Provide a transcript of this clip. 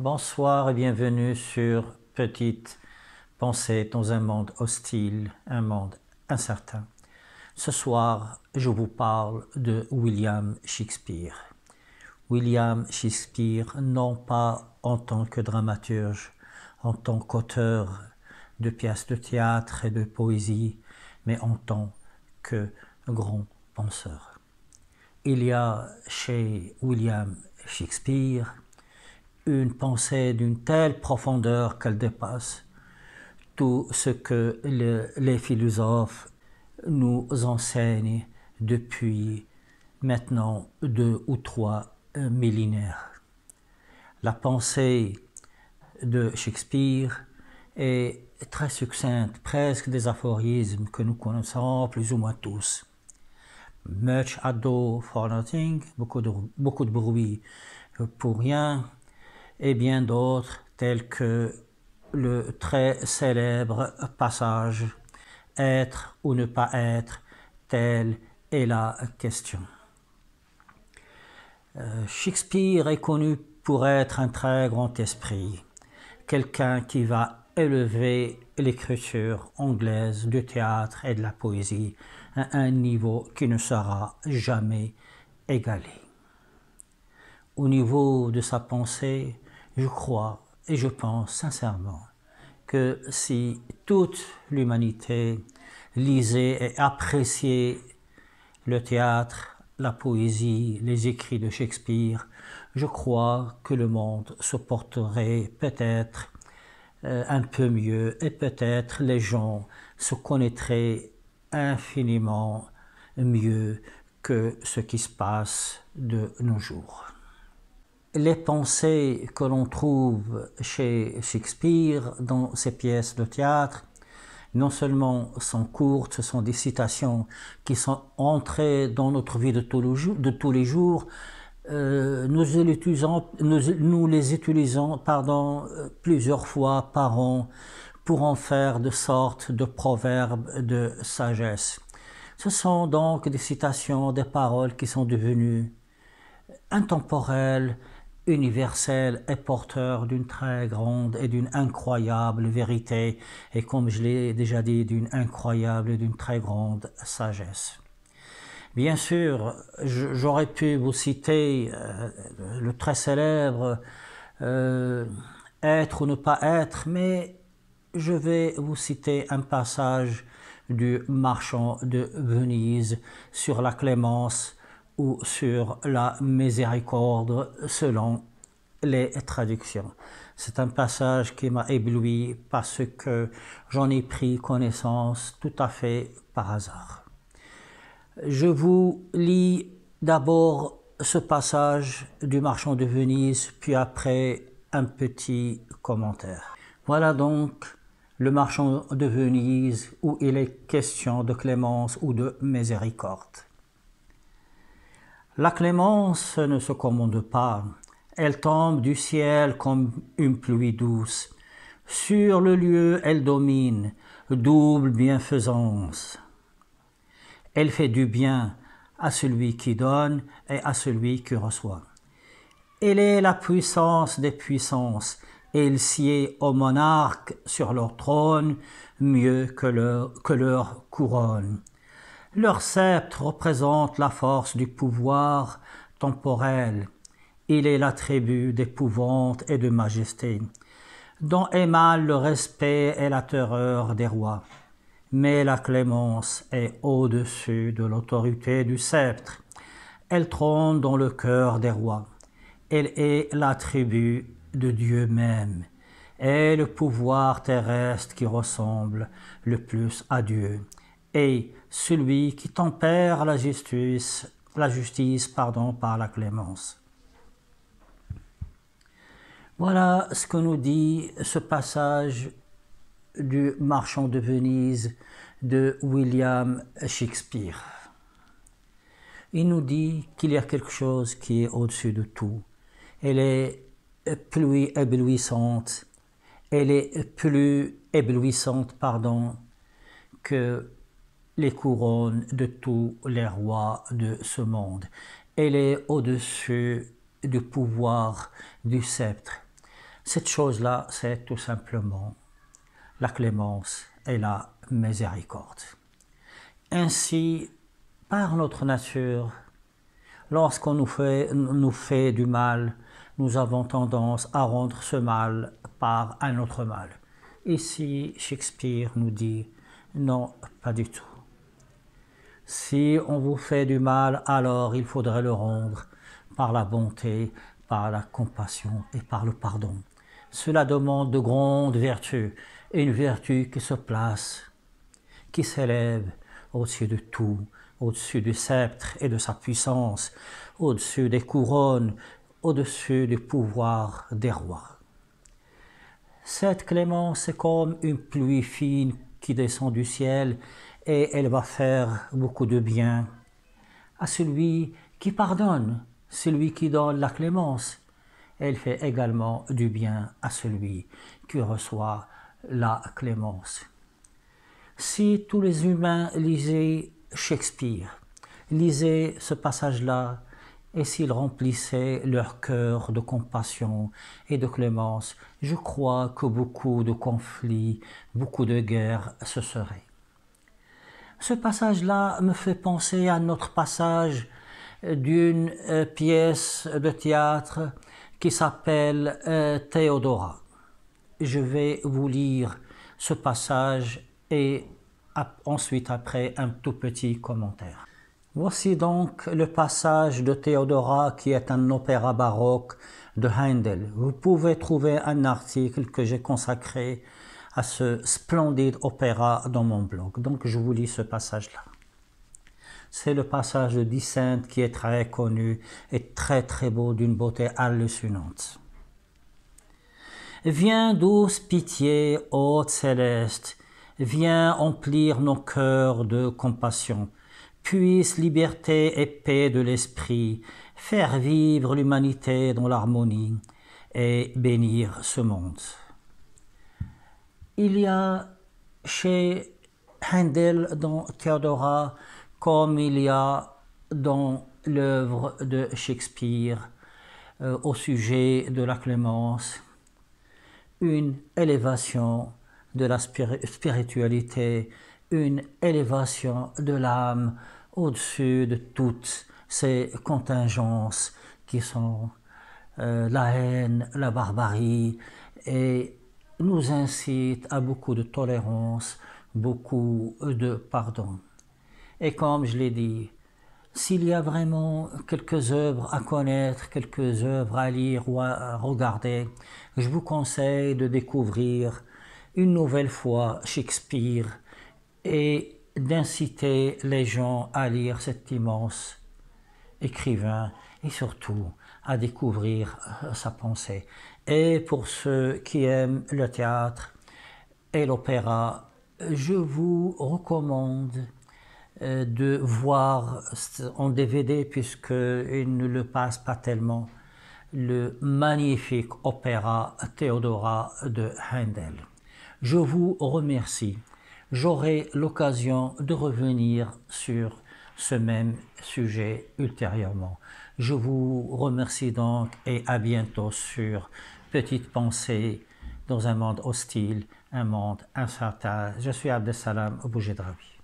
Bonsoir et bienvenue sur Petite Pensée dans un monde hostile, un monde incertain. Ce soir, je vous parle de William Shakespeare. William Shakespeare, non pas en tant que dramaturge, en tant qu'auteur de pièces de théâtre et de poésie, mais en tant que grand penseur. Il y a chez William Shakespeare une pensée d'une telle profondeur qu'elle dépasse tout ce que les philosophes nous enseignent depuis maintenant 2 ou 3 millénaires. La pensée de Shakespeare est très succincte, presque des aphorismes que nous connaissons plus ou moins tous. Much ado for nothing, beaucoup de bruit pour rien, et bien d'autres tels que le très célèbre passage « Être ou ne pas être, telle est la question ». Shakespeare est connu pour être un très grand esprit, quelqu'un qui va élever l'écriture anglaise du théâtre et de la poésie à un niveau qui ne sera jamais égalé. Au niveau de sa pensée, je crois et je pense sincèrement que si toute l'humanité lisait et appréciait le théâtre, la poésie, les écrits de Shakespeare, je crois que le monde se porterait peut-être un peu mieux et peut-être les gens se connaîtraient infiniment mieux que ce qui se passe de nos jours. Les pensées que l'on trouve chez Shakespeare dans ses pièces de théâtre, non seulement sont courtes, ce sont des citations qui sont entrées dans notre vie de tous les jours. Nous les utilisons plusieurs fois par an pour en faire de sortes de proverbes de sagesse. Ce sont donc des citations, des paroles qui sont devenues intemporelles, universel et porteur d'une très grande et d'une incroyable vérité et, comme je l'ai déjà dit, d'une incroyable et d'une très grande sagesse. Bien sûr, j'aurais pu vous citer le très célèbre Être ou ne pas être, mais je vais vous citer un passage du Marchand de Venise sur la clémence ou sur la miséricorde selon les traductions. C'est un passage qui m'a ébloui parce que j'en ai pris connaissance tout à fait par hasard. Je vous lis d'abord ce passage du Marchand de Venise, puis après un petit commentaire. Voilà donc le Marchand de Venise où il est question de clémence ou de miséricorde. La clémence ne se commande pas, elle tombe du ciel comme une pluie douce. Sur le lieu, elle domine, double bienfaisance. Elle fait du bien à celui qui donne et à celui qui reçoit. Elle est la puissance des puissances, et elle sied aux monarques sur leur trône mieux que leur couronne. Leur sceptre représente la force du pouvoir temporel. Il est l'attribut d'épouvante et de majesté, dont émane le respect et la terreur des rois. Mais la clémence est au-dessus de l'autorité du sceptre. Elle trône dans le cœur des rois. Elle est l'attribut de Dieu même et le pouvoir terrestre qui ressemble le plus à Dieu. Et celui qui tempère la justice par la clémence. Voilà ce que nous dit ce passage du Marchand de Venise de William Shakespeare. Il nous dit qu'il y a quelque chose qui est au-dessus de tout. Elle est plus éblouissante. Elle est plus éblouissante, que les couronnes de tous les rois de ce monde. Elle est au-dessus du pouvoir du sceptre. Cette chose-là, c'est tout simplement la clémence et la miséricorde. Ainsi, par notre nature, lorsqu'on nous fait du mal, nous avons tendance à rendre ce mal par un autre mal. Ici, Shakespeare nous dit non, pas du tout. Si on vous fait du mal, alors il faudrait le rendre par la bonté, par la compassion et par le pardon. Cela demande de grandes vertus, et une vertu qui se place, qui s'élève au-dessus de tout, au-dessus du sceptre et de sa puissance, au-dessus des couronnes, au-dessus du pouvoir des rois. Cette clémence est comme une pluie fine qui descend du ciel et elle va faire beaucoup de bien à celui qui pardonne, celui qui donne la clémence. Elle fait également du bien à celui qui reçoit la clémence. Si tous les humains lisaient Shakespeare, lisaient ce passage-là, et s'ils remplissaient leur cœur de compassion et de clémence, je crois que beaucoup de conflits, beaucoup de guerres se seraient. Ce passage-là me fait penser à notre passage d'une pièce de théâtre qui s'appelle Théodora. Je vais vous lire ce passage et ensuite après un tout petit commentaire. Voici donc le passage de Théodora qui est un opéra baroque de Handel. Vous pouvez trouver un article que j'ai consacré à ce splendide opéra dans mon blog. Donc je vous lis ce passage-là. C'est le passage de Dicente qui est très connu et très très beau, d'une beauté hallucinante. Viens, douce pitié, hôte céleste, viens emplir nos cœurs de compassion. Puisse liberté et paix de l'esprit faire vivre l'humanité dans l'harmonie et bénir ce monde. Il y a chez Handel dans Théodora, comme il y a dans l'œuvre de Shakespeare au sujet de la clémence, une élévation de la spiritualité, une élévation de l'âme au-dessus de toutes ces contingences qui sont la haine, la barbarie, et nous incite à beaucoup de tolérance, beaucoup de pardon. Et comme je l'ai dit, s'il y a vraiment quelques œuvres à connaître, quelques œuvres à lire ou à regarder, je vous conseille de découvrir une nouvelle fois Shakespeare et d'inciter les gens à lire cet immense écrivain et surtout à découvrir sa pensée. Et pour ceux qui aiment le théâtre et l'opéra, je vous recommande de voir en DVD, puisqu'il ne le passe pas tellement, le magnifique opéra Théodora de Handel. Je vous remercie. J'aurai l'occasion de revenir sur ce même sujet ultérieurement. Je vous remercie donc et à bientôt sur Petite Pensée dans un monde hostile, un monde incertain. Je suis Abdesalam Boujedraoui.